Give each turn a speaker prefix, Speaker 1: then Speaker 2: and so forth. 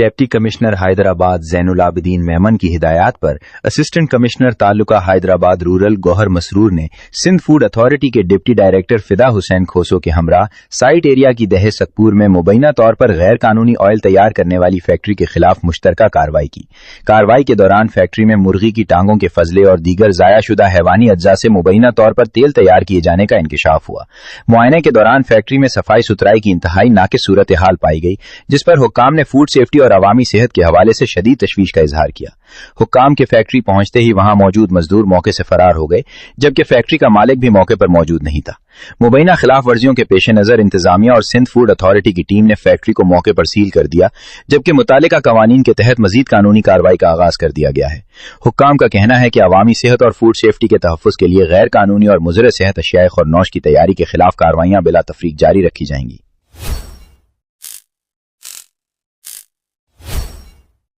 Speaker 1: Deputy commissioner Hyderabad زین العابدین میمن کی ہدایات پر assistant commissioner تعلقہ Hyderabad rural گوہر مسرور نے سندھ فوڈ اتھارٹی کے ڈپٹی ڈائریکٹر فدا حسین کھوسو کے ہمراہ سائٹ ایریا کی دہہ سکپور میں مبینہ طور پر غیر قانونی آئل تیار کرنے والی فیکٹری کے خلاف مشترکہ کارروائی کی۔ کارروائی کے دوران فیکٹری میں مرغی کی ٹانگوں کے فضلے اور دیگر ضائع شدہ حیوانی اجزاء سے مبینہ طور پر تیل تیار کیے جانے کا انکشاف ہوا۔ معائنے کے دوران فیکٹری میں صفائی ستھرائی کی انتہائی ناقص صورتحال پائی گئی، جس پر حکام نے فوڈ سیفٹی اور عوامی صحت کے حوالے سے شدید تشویش کا اظہار کیا۔ حکام کے فیکٹری پہنچتے ہی وہاں موجود مزدور موقع سے فرار ہو گئے، جبکہ فیکٹری کا مالک بھی موقع پر موجود نہیں تھا۔ مبینہ خلاف ورزیوں کے پیش نظر انتظامیہ اور سندھ فوڈ اتھارٹی کی ٹیم نے فیکٹری کو موقع پر سیل کر دیا، جبکہ متعلقہ قوانین کے تحت مزید قانونی کارروائی کا آغاز کر دیا گیا ہے۔ حکام کا کہنا ہے کہ عوامی صحت اور فوڈ سیفٹی کے تحفظ کے لیے غیر قانونی اور مضر صحت اشیاء خورنوش کی تیاری کے خلاف کارروائیاں بلا تفریق جاری رکھی جائیں گی۔